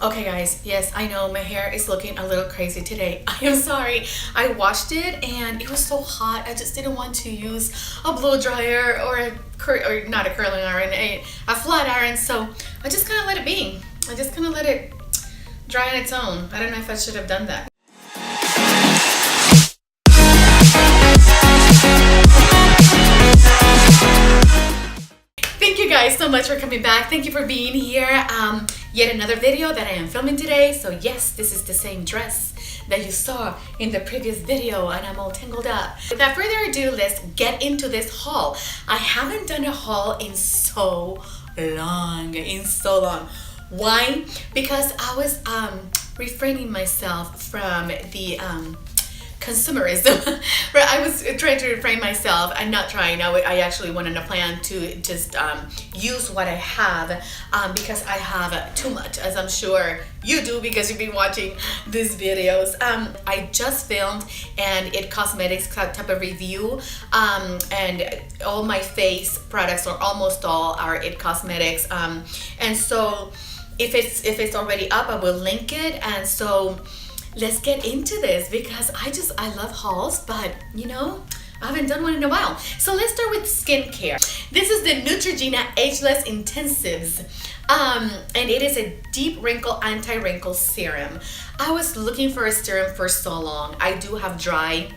Okay guys, yes, I know my hair is looking a little crazy today. I am sorry. I washed it and it was so hot. I just didn't want to use a blow dryer or or not a curling iron, a flat iron. So I just kind of let it be. I just kind of let it dry on its own. I don't know if I should have done that. Thank you guys so much for coming back. Thank you for being here. Yet another video that I am filming today. So yes, this is the same dress that you saw in the previous video and I'm all tangled up. Without further ado, let's get into this haul. I haven't done a haul in so long. Why? Because I was refraining myself from the consumerism. Right, I was trying to refrain myself and not trying. I actually went on a plan to just use what I have because I have too much, as I'm sure you do because you've been watching these videos. I just filmed an It Cosmetics type of review and all my face products, or almost all, are It Cosmetics, and so if it's already up, I will link it. And so let's get into this because I love hauls, but you know, I haven't done one in a while. So let's start with skincare. This is the Neutrogena Ageless Intensives, and it is a deep wrinkle anti-wrinkle serum. I was looking for a serum for so long. I do have dry,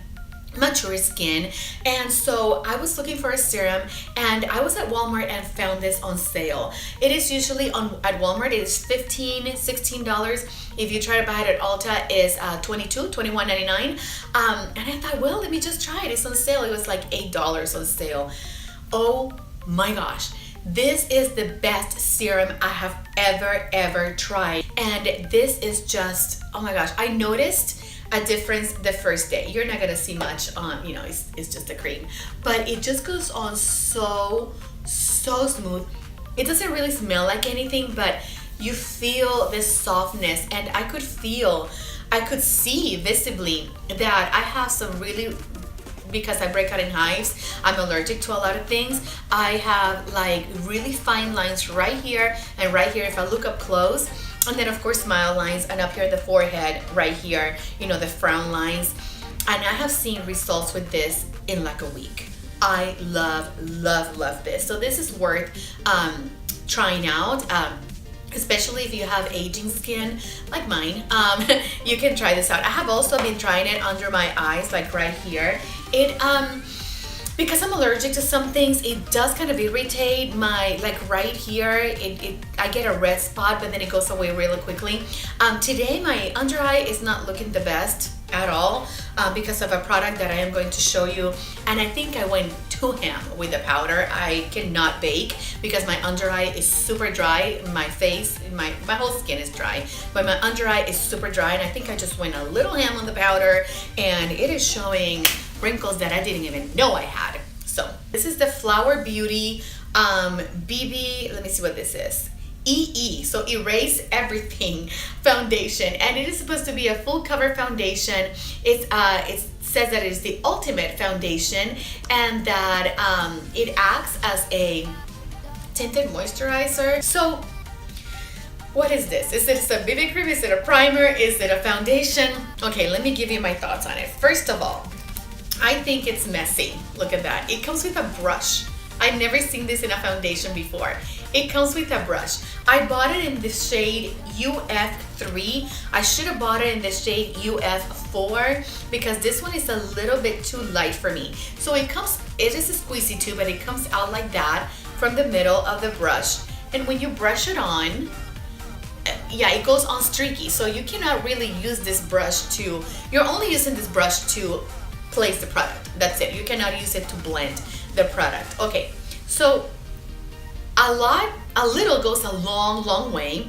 mature skin, and so I was looking for a serum, and I was at Walmart and found this on sale. It is usually at Walmart, it is $15-16. If you try to buy it at Ulta, is $21.99. And I thought, well, let me just try it. It's on sale. It was like $8 on sale. Oh my gosh, this is the best serum I have ever tried, and this is just, oh my gosh, I noticed a difference the first day. You're not gonna see much on, you know, it's just a cream, but it just goes on so smooth. It doesn't really smell like anything, but you feel this softness, and I could see visibly that I have some really, because I break out in hives, I'm allergic to a lot of things. I have like really fine lines right here and right here if I look up close. And then of course smile lines, and up here the forehead right here, you know, the frown lines. And I have seen results with this in like a week. I love this. So this is worth trying out, especially if you have aging skin like mine. You can try this out. I have also been trying it under my eyes, like right here. It because I'm allergic to some things, it does kind of irritate my, like right here, I get a red spot, but then it goes away really quickly. Today my under eye is not looking the best at all because of a product that I am going to show you, and I think I went too ham with the powder. I cannot bake because my under eye is super dry. My face, my whole skin is dry, but my under eye is super dry, and I think I just went a little ham on the powder, and it is showing wrinkles that I didn't even know I had. So this is the Flower Beauty BB, let me see what this is, EE, so Erase Everything foundation, and it is supposed to be a full cover foundation. It says that it is the ultimate foundation, and that it acts as a tinted moisturizer. So what is this? Is it a BB cream? Is it a primer? Is it a foundation? Okay, let me give you my thoughts on it. First of all, I think it's messy. Look at that. It comes with a brush. I've never seen this in a foundation before. It comes with a brush. I bought it in the shade UF3. I should have bought it in the shade UF4 because this one is a little bit too light for me. So it is a squeezy too, but it comes out like that from the middle of the brush. And when you brush it on, yeah, it goes on streaky. So you cannot really use this brush to, you're only using this brush to place the product. That's it. You cannot use it to blend the product. Okay, so a little goes a long way.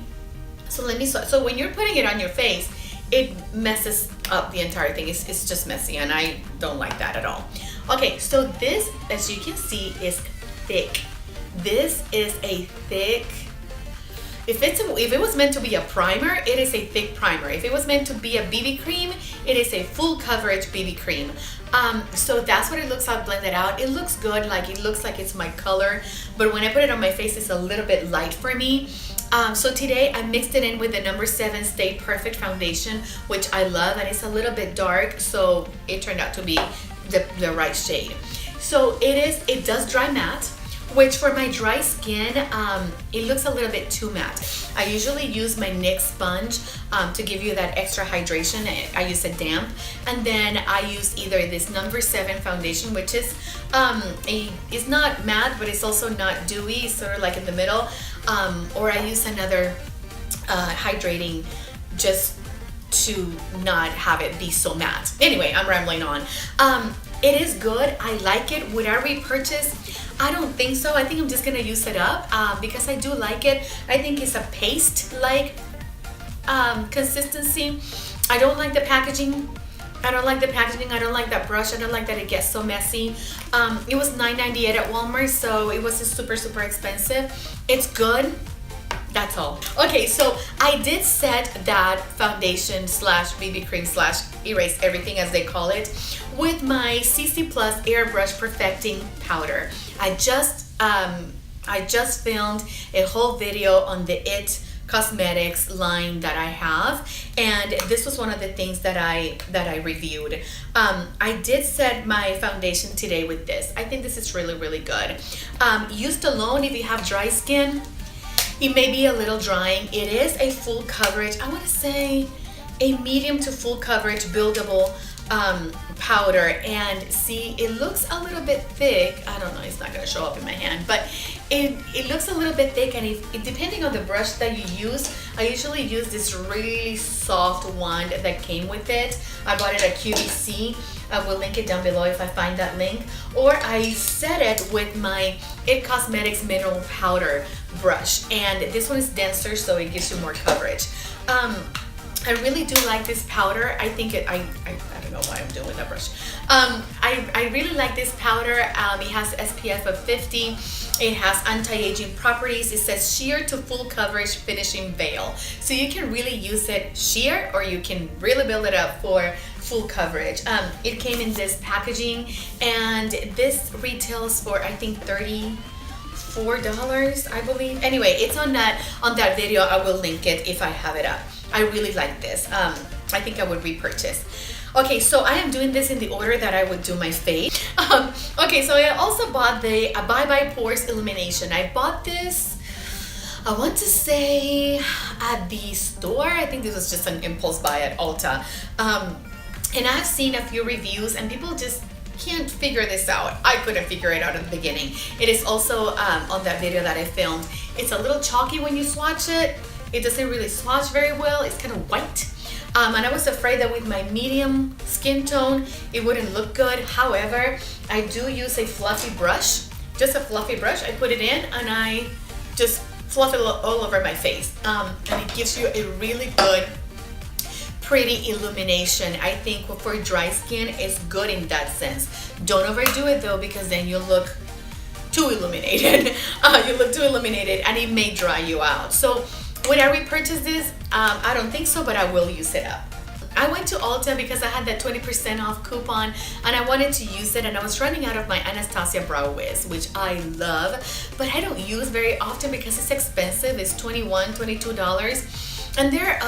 So let me, so when you're putting it on your face, it messes up the entire thing. It's just messy, and I don't like that at all. Okay, so this, as you can see, is thick. This is a thick, if it was meant to be a primer, it is a thick primer. If it was meant to be a BB cream, it is a full coverage BB cream. So that's what it looks like blended out. It looks good, like it looks like it's my color, but when I put it on my face, it's a little bit light for me. So today I mixed it in with the number 7 Stay Perfect foundation, which I love, and it's a little bit dark, so it turned out to be the right shade. So it does dry matte, which for my dry skin, it looks a little bit too matte. I usually use my NYX sponge to give you that extra hydration. I use a damp, and then I use either this number 7 foundation, which is it's not matte, but it's also not dewy, sort of like in the middle, or I use another hydrating just to not have it be so matte. Anyway, I'm rambling on. It is good. I like it. Would I repurchase? I don't think so. I think I'm just gonna use it up because I do like it. I think it's a paste-like consistency. I don't like the packaging. I don't like the packaging. I don't like that brush. I don't like that it gets so messy. It was $9.98 at Walmart, so it wasn't super expensive. It's good. That's all. Okay, so I did set that foundation slash BB cream slash erase everything, as they call it, with my CC Plus Airbrush Perfecting Powder. I just filmed a whole video on the IT Cosmetics line that I have, and this was one of the things that I reviewed. I did set my foundation today with this. I think this is really good. Used alone, if you have dry skin, it may be a little drying. It is a full coverage, I want to say a medium to full coverage buildable powder, and see, it looks a little bit thick. I don't know, it's not going to show up in my hand, but it looks a little bit thick, and depending on the brush that you use, I usually use this really soft one that came with it. I bought it at QVC. I will link it down below if I find that link. Or I set it with my IT Cosmetics Mineral Powder brush, and this one is denser, so it gives you more coverage. I really do like this powder. I think I don't know why I'm doing with that brush. I really like this powder. It has SPF of 50. It has anti-aging properties. It says sheer to full coverage finishing veil. So you can really use it sheer, or you can really build it up for full coverage. It came in this packaging, and this retails for, I think, $34, I believe. Anyway, it's on that video. I will link it if I have it up. I really like this. I think I would repurchase. Okay, so I am doing this in the order that I would do my face. Okay, so I also bought the Bye Bye Pores Illumination. I bought this, I want to say, at the store. I think this was just an impulse buy at Ulta. And I've seen a few reviews, and people just can't figure this out. I couldn't figure it out at the beginning. It is also on that video that I filmed. It's a little chalky when you swatch it. It doesn't really swatch very well. It's kind of white. And I was afraid that with my medium skin tone, it wouldn't look good. However, I do use a fluffy brush, just a fluffy brush. I put it in and I just fluff it all over my face. And it gives you a really good, pretty illumination. I think for dry skin, it's good in that sense. Don't overdo it though, because then you look too illuminated. You look too illuminated, and it may dry you out. So would I repurchase this? I don't think so, but I will use it up. I went to Ulta because I had that 20% off coupon, and I wanted to use it, and I was running out of my Anastasia Brow Wiz, which I love, but I don't use very often because it's expensive. It's $21, $22, and there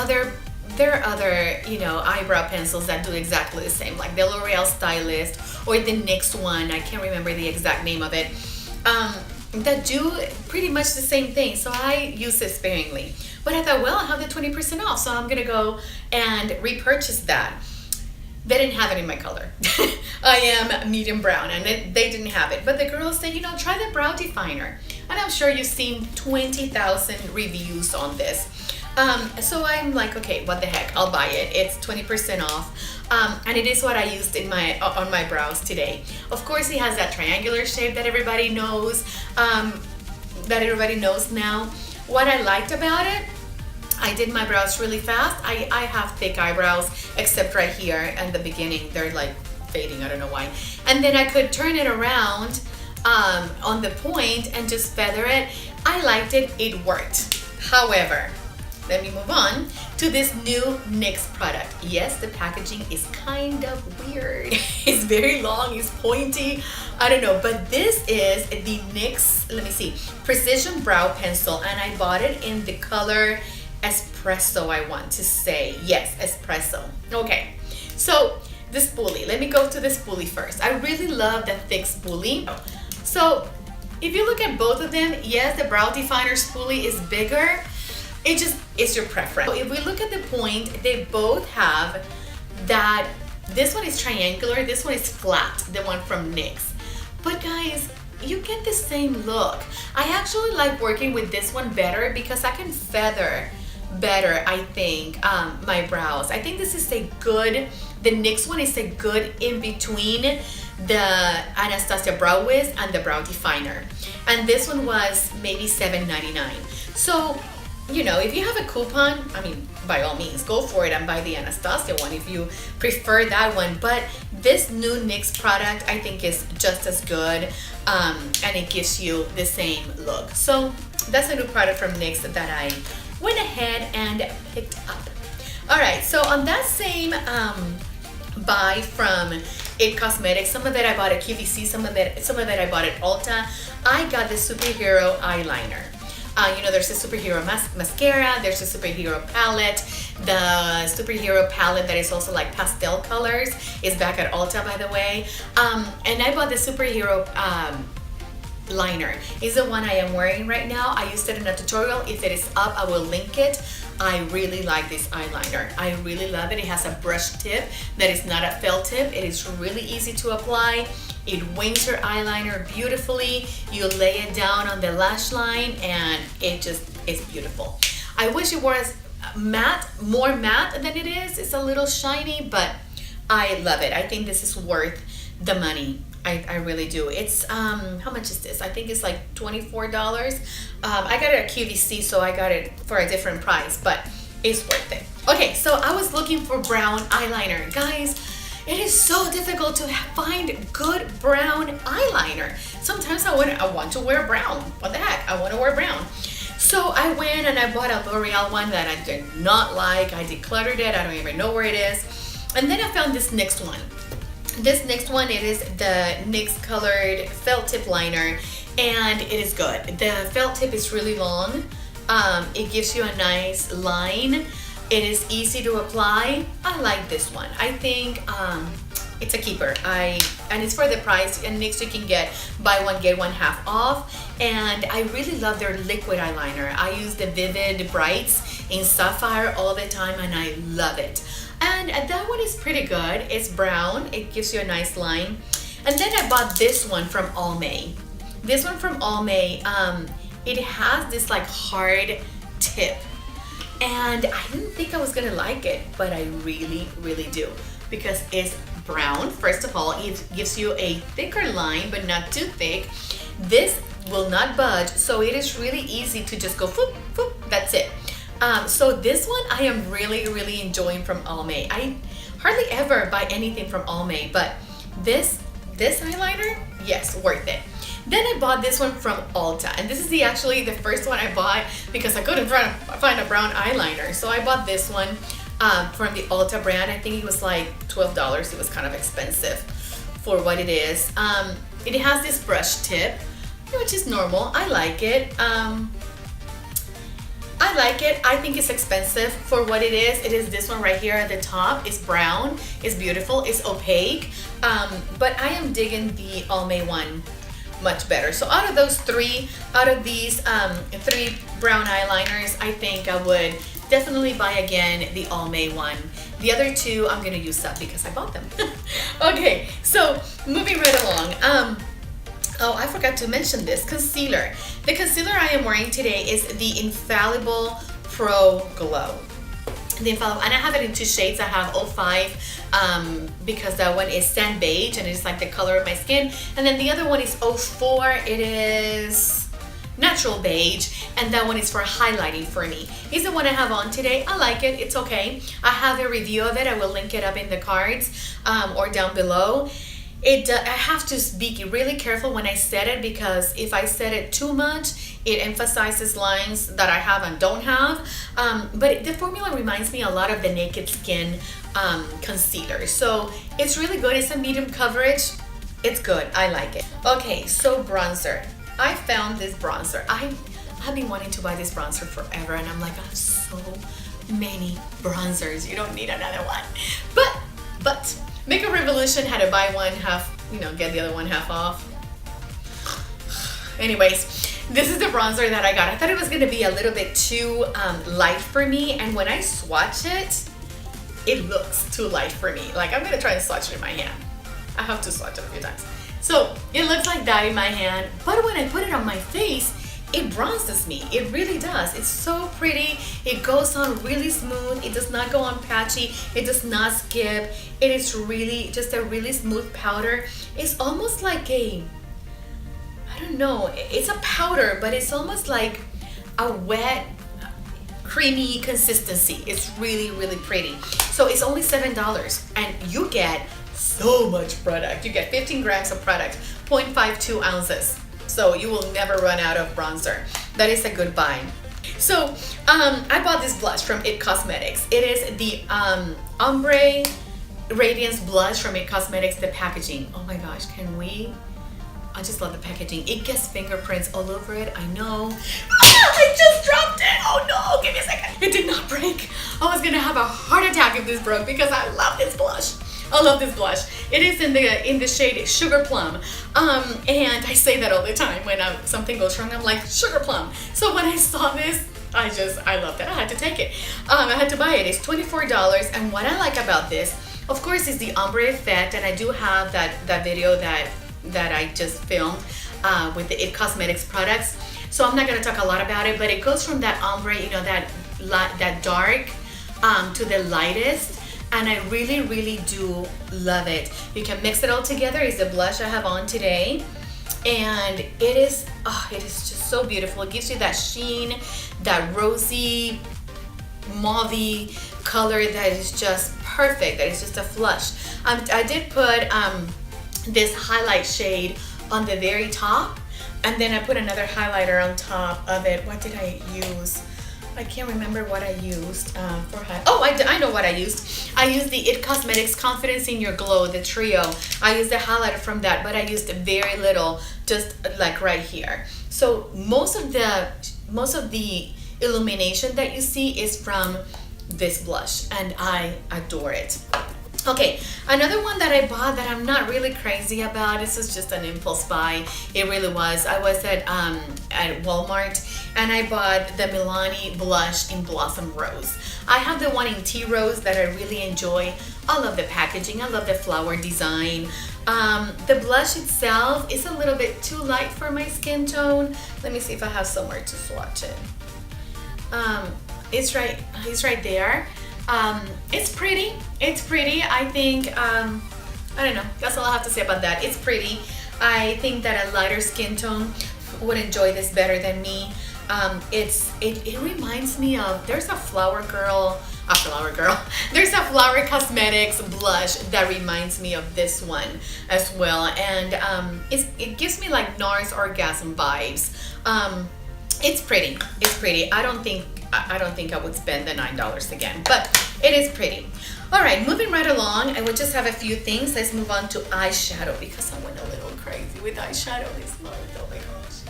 are other, you know, eyebrow pencils that do exactly the same, like the L'Oreal Stylist or the NYX one. I can't remember the exact name of it. That do pretty much the same thing, so I use it sparingly. But I thought, well, I have the 20% off, so I'm gonna go and repurchase that. They didn't have it in my color. I am medium brown, and they didn't have it. But the girls said, you know, try the brow definer. And I'm sure you've seen 20,000 reviews on this. So I'm like, okay, what the heck, I'll buy it. It's 20% off. And it is what I used in on my brows today. Of course, it has that triangular shape that everybody knows, now. What I liked about it, I did my brows really fast. I have thick eyebrows, except right here in the beginning. They're like fading, I don't know why. And then I could turn it around on the point and just feather it. I liked it, it worked. However, let me move on to this new NYX product. Yes, the packaging is kind of weird. It's very long, it's pointy, I don't know, but this is the NYX, let me see, Precision Brow Pencil, and I bought it in the color Espresso, I want to say. Yes, Espresso. Okay, so the spoolie. Let me go to the spoolie first. I really love the thick spoolie. So if you look at both of them, yes, the brow definer spoolie is bigger. It's your preference. So if we look at the point, they both have that, this one is triangular, this one is flat, the one from NYX. But guys, you get the same look. I actually like working with this one better because I can feather better, I think, my brows. I think this is a good, the NYX one is a good in between the Anastasia Brow Wiz and the brow definer. And this one was maybe $7.99. So, you know, if you have a coupon, I mean, by all means, go for it and buy the Anastasia one if you prefer that one. But this new NYX product, I think, is just as good, and it gives you the same look. So that's a new product from NYX that I went ahead and picked up. All right, so on that same buy from It Cosmetics, some of it I bought at QVC, some of it I bought at Ulta. I got the superhero eyeliner. You know, there's a superhero mascara, there's a superhero palette. The superhero palette that is also like pastel colors is back at Ulta, by the way. And I bought the superhero liner. It's the one I am wearing right now. I used it in a tutorial. If it is up, I will link it. I really like this eyeliner. I really love it. It has a brush tip that is not a felt tip. It is really easy to apply. It wings your eyeliner beautifully. You lay it down on the lash line and it just is beautiful. I wish it was matte, more matte than it is. It's a little shiny, but I love it. I think this is worth the money. I really do. It's, how much is this? I think it's like $24. I got it at QVC, so I got it for a different price, but it's worth it. Okay, so I was looking for brown eyeliner. Guys, it is so difficult to find good brown eyeliner. Sometimes I want to wear brown. What the heck? I want to wear brown. So I went and I bought a L'Oreal one that I did not like. I decluttered it. I don't even know where it is. And then I found this next one. This next one, it is the NYX colored felt tip liner, and it is good. The felt tip is really long. It gives you a nice line. It is easy to apply. I like this one. I think it's a keeper. And it's for the price. And NYX, you can get buy one get one half off. And I really love their liquid eyeliner. I use the Vivid Brights in Sapphire all the time, and I love it. And that one is pretty good. It's brown. It gives you a nice line. And then I bought this one from Almay. This one from Almay, it has this like hard tip. And I didn't think I was gonna like it, but I really, really do. Because it's brown. First of all, it gives you a thicker line, but not too thick. This will not budge, so it is really easy to just go foop, foop, that's it. So this one I am really, really enjoying from Almay. I hardly ever buy anything from Almay, but this eyeliner, yes, worth it. Then I bought this one from Ulta, and this is actually the first one I bought because I couldn't find a brown eyeliner. So I bought this one from the Ulta brand. I think it was like $12. It was kind of expensive for what it is. It has this brush tip, which is normal. I like it. I think it's expensive for what it is. It is this one right here at the top. It's brown. It's beautiful. It's opaque. But I am digging the Almay one much better. So out of these three brown eyeliners, I think I would definitely buy again the Almay one. The other two I'm gonna use up because I bought them. Okay, so moving right along. Oh, I forgot to mention this concealer. The concealer I am wearing today is the Infallible Pro Glow. The Infallible, and I have it in two shades. I have 05 because that one is sand beige and it's like the color of my skin. And then the other one is 04. It is natural beige, and that one is for highlighting for me. It's the one I have on today. I like it. It's okay. I have a review of it. I will link it up in the cards or down below. I have to be really careful when I set it, because if I set it too much, it emphasizes lines that I have and don't have. But the formula reminds me a lot of the Naked Skin concealer. So it's really good. It's a medium coverage. It's good. I like it. Okay, so bronzer. I found this bronzer. I've been wanting to buy this bronzer forever, and I'm like, I have so many bronzers. You don't need another one. But Makeup Revolution had to buy one half, get the other one half off. Anyways, this is the bronzer that I got. I thought it was gonna be a little bit too light for me, and when I swatch it, it looks too light for me. Like, I'm gonna try and swatch it in my hand. I have to swatch it a few times. So it looks like that in my hand, but when I put it on my face, it bronzes me. It really does. It's so pretty. It goes on really smooth. It does not go on patchy. It does not skip. It is really just a really smooth powder. It's almost like I don't know, it's a powder, but it's almost like a wet, creamy consistency. It's really, really pretty. So it's only $7, and you get so much product. You get 15 grams of product, 0.52 ounces. So you will never run out of bronzer. That is a good buy. So I bought this blush from IT Cosmetics. It is the Ombre Radiance Blush from IT Cosmetics. The packaging, oh my gosh, I just love the packaging. It gets fingerprints all over it, I know. I just dropped it, oh no, give me a second. It did not break. I was gonna have a heart attack if this broke, because I love this blush. I love this blush. It is in the shade Sugar Plum, and I say that all the time when something goes wrong. I'm like, Sugar Plum. So when I saw this, I loved it. I had to take it. I had to buy it. It's $24, and what I like about this, of course, is the ombre effect, and I do have that video that I just filmed with the IT Cosmetics products. So I'm not gonna talk a lot about it, but it goes from that ombre, that dark to the lightest. And I really, really do love it. You can mix it all together. It's the blush I have on today. And it is just so beautiful. It gives you that sheen, that rosy, mauvey color that is just perfect. That is just a flush. I did put this highlight shade on the very top. And then I put another highlighter on top of it. What did I use? I can't remember what I used for highlight. Oh, I know what I used. I used the IT Cosmetics Confidence in Your Glow, the trio. I used the highlighter from that, but I used very little, just like right here. So most of the illumination that you see is from this blush, and I adore it. Okay, another one that I bought that I'm not really crazy about. This is just an impulse buy. It really was. I was at Walmart, and I bought the Milani blush in Blossom Rose. I have the one in Tea Rose that I really enjoy. I love the packaging. I love the flower design. The blush itself is a little bit too light for my skin tone. Let me see if I have somewhere to swatch it. It's right there. It's pretty. It's pretty. I think, I don't know. That's all I have to say about that. It's pretty. I think that a lighter skin tone would enjoy this better than me. It reminds me of, there's a Flower Cosmetics blush that reminds me of this one as well. And it gives me like NARS Orgasm vibes. It's pretty. It's pretty. I don't think I would spend the $9 again, but it is pretty. All right, moving right along, I would just have a few things. Let's move on to eyeshadow, because I went a little crazy with eyeshadow this month. Oh my gosh,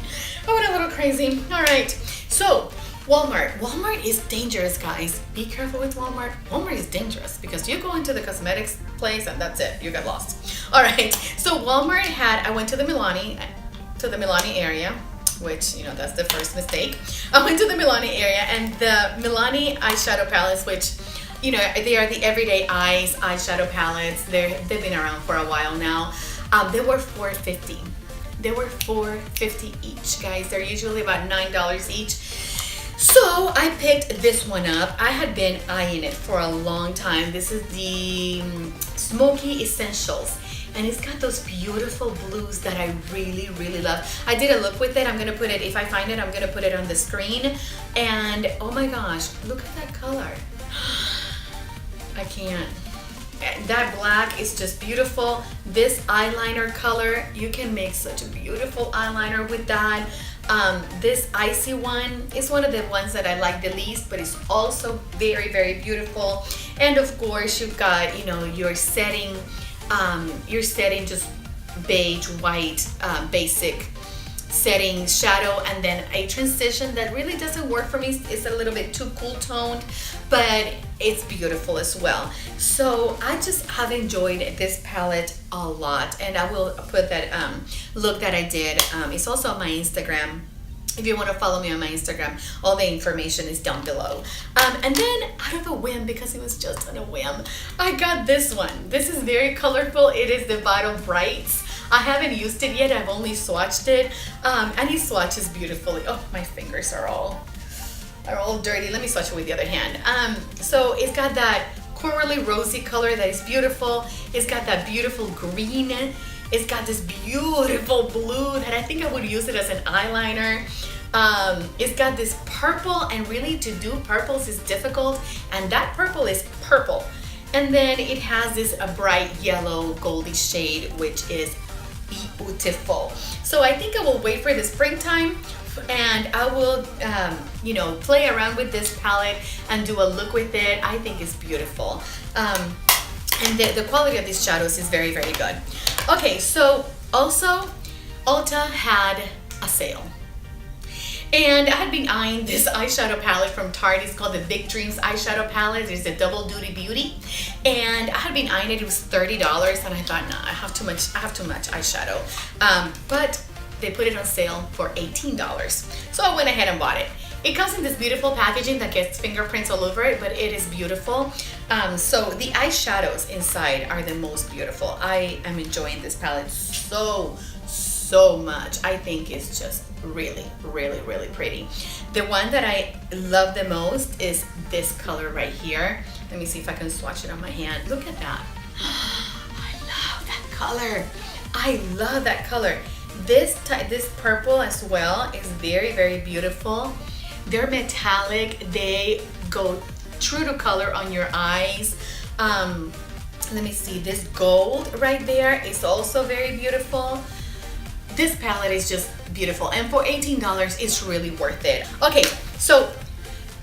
I went a little crazy. All right, so Walmart is dangerous, guys. Be careful with Walmart. Walmart is dangerous because you go into the cosmetics place and that's it, you get lost. All right, so Walmart I went to the Milani area, which, that's the first mistake. I went to the Milani area, and the Milani eyeshadow palettes, which, they are the Everyday Eyes eyeshadow palettes. They've been around for a while now. They were $4.50. They were $4.50 each, guys. They're usually about $9 each. So I picked this one up. I had been eyeing it for a long time. This is the Smoky Essentials. And it's got those beautiful blues that I really, really love. I did a look with it. I'm going to put it, if I find it, I'm going to put it on the screen. And oh my gosh, look at that color. I can't. that black is just beautiful. This eyeliner color, you can make such a beautiful eyeliner with that. This icy one is one of the ones that I like the least, but it's also very, very beautiful. And of course, you've got, you know, your setting just beige, white, basic setting shadow, and then a transition that really doesn't work for me. It's a little bit too cool toned, but it's beautiful as well. So I just have enjoyed this palette a lot, and I will put that look that I did. It's also on my Instagram. If you want to follow me on my Instagram, all the information is down below. And then out of a whim, because it was just on a whim, I got this one. This is very colorful. It is the Vital Brights. I haven't used it yet. I've only swatched it, and it swatches beautifully. Oh, my fingers are all dirty. Let me swatch it with the other hand. So it's got that corally rosy color that is beautiful. It's got that beautiful green. It's got this beautiful blue that I think I would use it as an eyeliner. It's got this purple, and really to do purples is difficult, and that purple is purple. And then it has this a bright yellow goldy shade, which is beautiful. So I think I will wait for the springtime, and I will you know, play around with this palette and do a look with it. I think it's beautiful, and the quality of these shadows is very, very good. Okay, so also Ulta had a sale, and I had been eyeing this eyeshadow palette from Tarte. It's called the Big Dreams eyeshadow palette. It's a double duty beauty, and I had been eyeing it. It was $30, and I thought, nah, I have too much eyeshadow. But they put it on sale for $18, so I went ahead and bought it. It comes in this beautiful packaging that gets fingerprints all over it, but it is beautiful. So the eyeshadows inside are the most beautiful. I am enjoying this palette so much. I think it's just really, really, really pretty. The one that I love the most is this color right here. Let me see if I can swatch it on my hand. Look at that. I love that color. I love that color. This purple as well is very, very beautiful. They're metallic. They go true to color on your eyes. Let me see. This gold right there is also very beautiful. This palette is just beautiful, and for $18, it's really worth it. Okay, so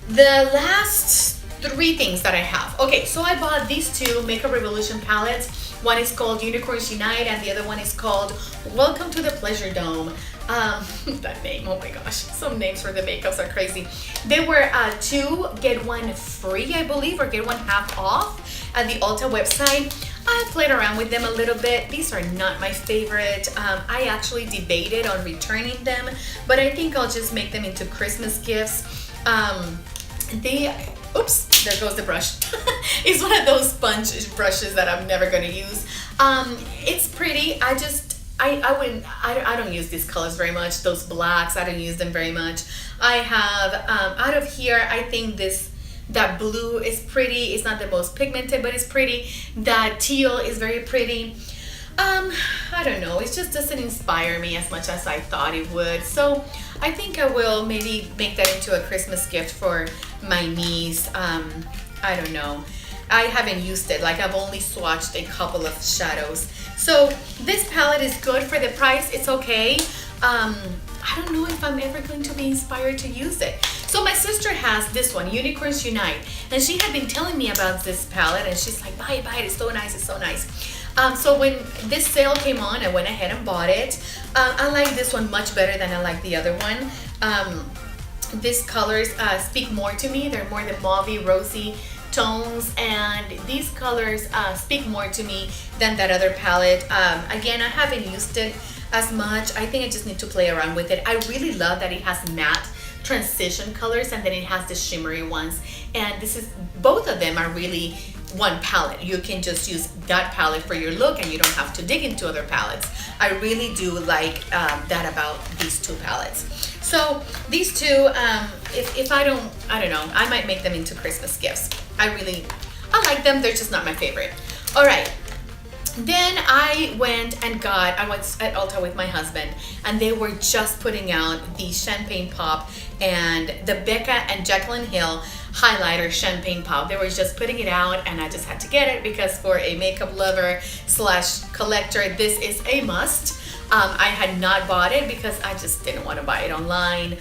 the last three things that I have. Okay, so I bought these two Makeup Revolution palettes. One is called Unicorns Unite, and the other one is called Welcome to the Pleasure Dome. That name, oh my gosh, some names for the makeups are crazy. They were two get one free, I believe, or get one half off at the Ulta website. I played around with them a little bit. These are not my favorite. I actually debated on returning them, but I think I'll just make them into Christmas gifts. Oops, there goes the brush. It's one of those sponge brushes that I'm never gonna use. It's pretty. I don't use these colors very much. Those blacks, I don't use them very much. I have, out of here, I think that blue is pretty. It's not the most pigmented, but it's pretty. That teal is very pretty. I don't know, it just doesn't inspire me as much as I thought it would. So I think I will maybe make that into a Christmas gift for my niece. I don't know. I haven't used it. Like, I've only swatched a couple of shadows. So this palette is good for the price. It's okay. I don't know if I'm ever going to be inspired to use it. So my sister has this one, Unicorns Unite, and she had been telling me about this palette, and she's like, buy it, it's so nice, it's so nice. So when this sale came on, I went ahead and bought it. I like this one much better than I like the other one. These colors speak more to me. They're more the mauvey, rosy tones, and these colors speak more to me than that other palette. Again, I haven't used it as much. I think I just need to play around with it. I really love that it has matte transition colors, and then it has the shimmery ones, and both of them are really one palette. You can just use that palette for your look, and you don't have to dig into other palettes. I really do like that about these two palettes. So these two, if I don't know, I might make them into Christmas gifts. I like them. They're just not my favorite. All right. Then I went at Ulta with my husband, and they were just putting out the Champagne Pop and the Becca and Jaclyn Hill highlighter champagne pop. They were just putting it out and I just had to get it because for a makeup lover slash collector, this is a must. I had not bought it because I just didn't want to buy it online.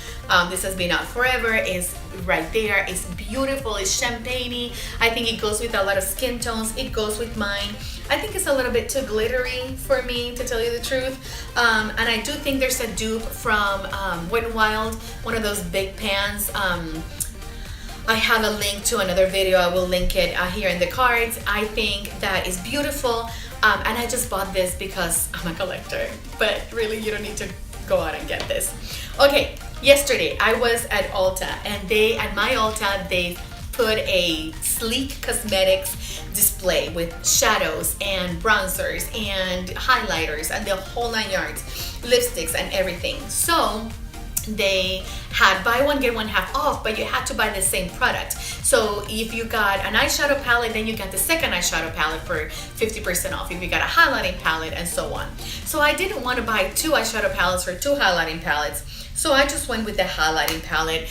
This has been out forever. It's right there. It's beautiful. It's champagne-y. I think it goes with a lot of skin tones. It goes with mine. I think it's a little bit too glittery for me, to tell you the truth. And I do think there's a dupe from Wet n Wild, one of those big pans. I have a link to another video. I will link it here in the cards. I think that is beautiful. And I just bought this because I'm a collector, but really you don't need to go out and get this. Okay, yesterday I was at Ulta, and at my Ulta, they put a sleek cosmetics display with shadows and bronzers and highlighters and the whole 9 yards, lipsticks and everything. So they had buy one get one half off, but you had to buy the same product. So if you got an eyeshadow palette, then you got the second eyeshadow palette for 50% off. If you got a highlighting palette, and so on. So I didn't want to buy 2 eyeshadow palettes or 2 highlighting palettes, so I just went with the highlighting palette.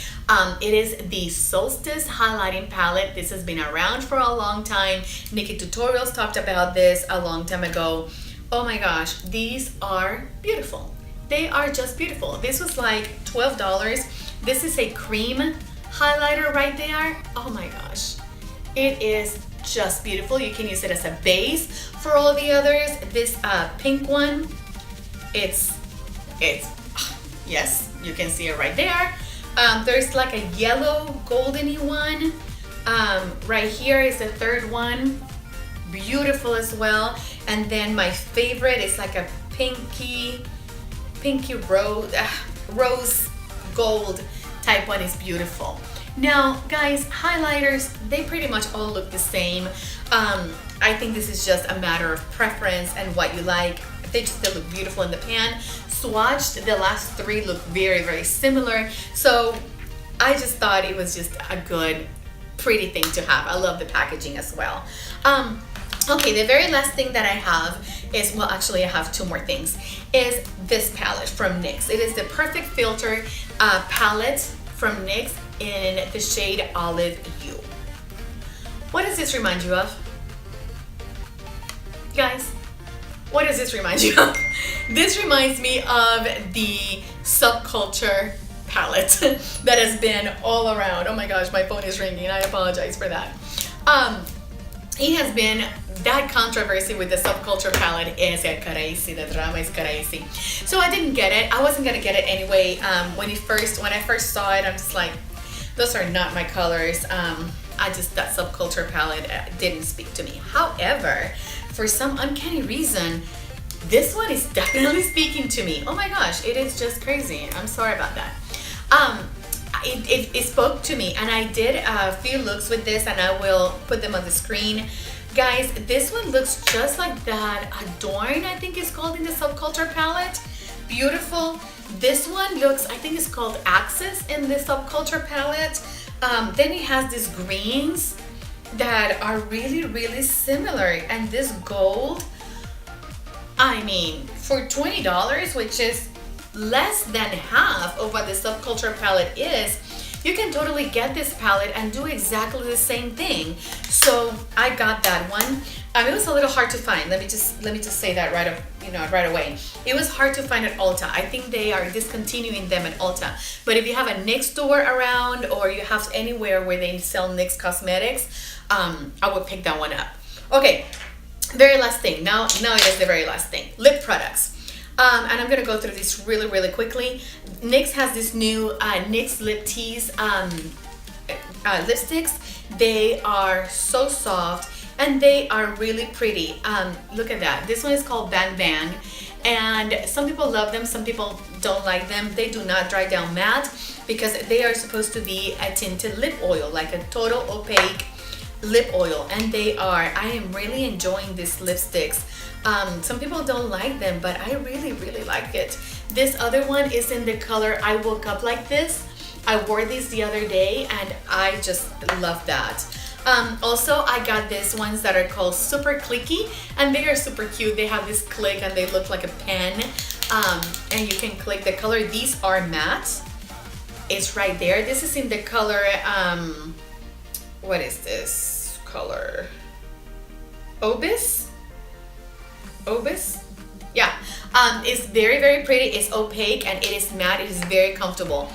It is the Solstice highlighting palette. This has been around for a long time. Nikki Tutorials talked about this a long time ago. Oh my gosh, these are beautiful. They are just beautiful. This was like $12. This is a cream highlighter right there. Oh my gosh. It is just beautiful. You can use it as a base for all the others. This pink one, it's yes, you can see it right there. There's like a yellow goldeny one. Right here is the third one. Beautiful as well. And then my favorite is like a pinky rose gold type one. Is beautiful. Now guys, highlighters, they pretty much all look the same. I think this is just a matter of preference and what you like. They look beautiful in the pan. Swatched, the last 3 look very, very similar. So I just thought it was just a good, pretty thing to have. I love the packaging as well. Okay, the very last thing that I have is, well, actually I have 2 more things, is this palette from NYX. It is the Perfect Filter palette from NYX in the shade Olive You. What does this remind you of? Guys, what does this remind you of? This reminds me of the Subculture palette that has been all around. Oh my gosh, my phone is ringing. I apologize for that. It has been that controversy with the Subculture palette is crazy. The drama is crazy. So I didn't get it. I wasn't gonna get it anyway. When I first saw it, I'm just like, those are not my colors. That Subculture palette didn't speak to me. However, for some uncanny reason, this one is definitely speaking to me. Oh my gosh, it is just crazy. I'm sorry about that. It spoke to me, and I did a few looks with this, and I will put them on the screen. Guys, this one looks just like that Adorn, I think it's called, in the Subculture palette. Beautiful. This one looks, I think it's called Axis in the Subculture palette. Then it has these greens that are really, really similar, and this gold, I mean, for $20, which is less than half of what the Subculture palette is, you can totally get this palette and do exactly the same thing. So I got that one. It was a little hard to find. Let me just say that right away. It was hard to find at Ulta. I think they are discontinuing them at Ulta. But if you have a NYX store around, or you have anywhere where they sell NYX cosmetics, I would pick that one up. Okay, very last thing. Now it is the very last thing. Lip products. And I'm gonna go through this really, really quickly. NYX has this new NYX Lip Tease lipsticks. They are so soft and they are really pretty. Look at that. This one is called Bang Bang, and some people love them, some people don't like them. They do not dry down matte because they are supposed to be a tinted lip oil, like a total opaque lip oil, and they are. I am really enjoying these lipsticks. Some people don't like them, but I really, really like it. This other one is in the color I Woke Up Like This. I wore these the other day and I just love that. Also, I got these ones that are called Super Clicky, and they are super cute. They have this click and they look like a pen, and you can click the color. These are matte. is right there. This is in the color, what is this color? Obis? Yeah. It's very, very pretty. It's opaque and it is matte. It is very comfortable.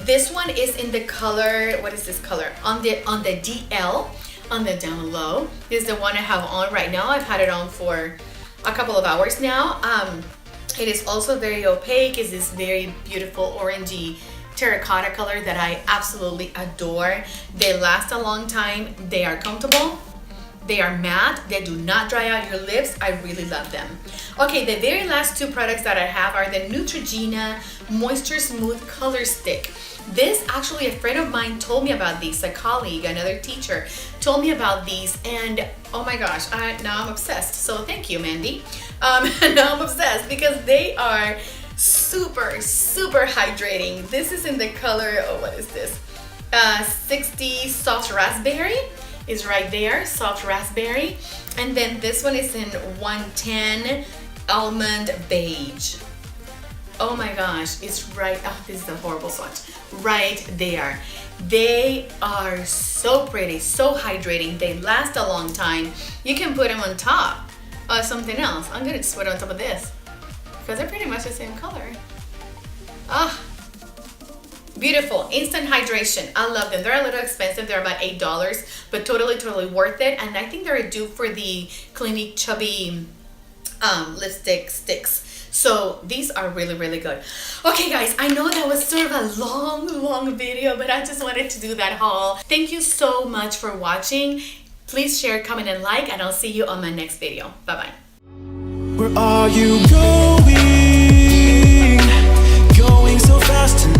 This one is in the color, what is this color? On the DL, on the down low. This is the one I have on right now. I've had it on for a couple of hours now. It is also very opaque. It's this very beautiful orangey terracotta color that I absolutely adore. They last a long time. They are comfortable. They are matte. They do not dry out your lips. I really love them. Okay, the very last two products that I have are the Neutrogena Moisture Smooth Color Stick. This, actually, a friend of mine told me about these. A colleague, another teacher, told me about these, and oh my gosh, now I'm obsessed. So thank you, Mandy. Now I'm obsessed because they are super, super hydrating. This is in the color, oh, what is this? 60 Soft Raspberry is right there, Soft Raspberry. And then this one is in 110 Almond Beige. Oh my gosh, it's right, oh, this is a horrible swatch. Right there. They are so pretty, so hydrating. They last a long time. You can put them on top of something else. I'm gonna just put it on top of this because they're pretty much the same color. Ah. Beautiful, instant hydration. I love them. They're a little expensive. They're about $8, but totally worth it. And I think they're a dupe for the Clinique Chubby lipstick sticks. So these are really good. Okay guys, I know that was sort of a long video, but I just wanted to do that haul. Thank you so much for watching. Please share, comment, and like, and I'll see you on my next video. Bye-bye. Where are you going? Going so fast tonight.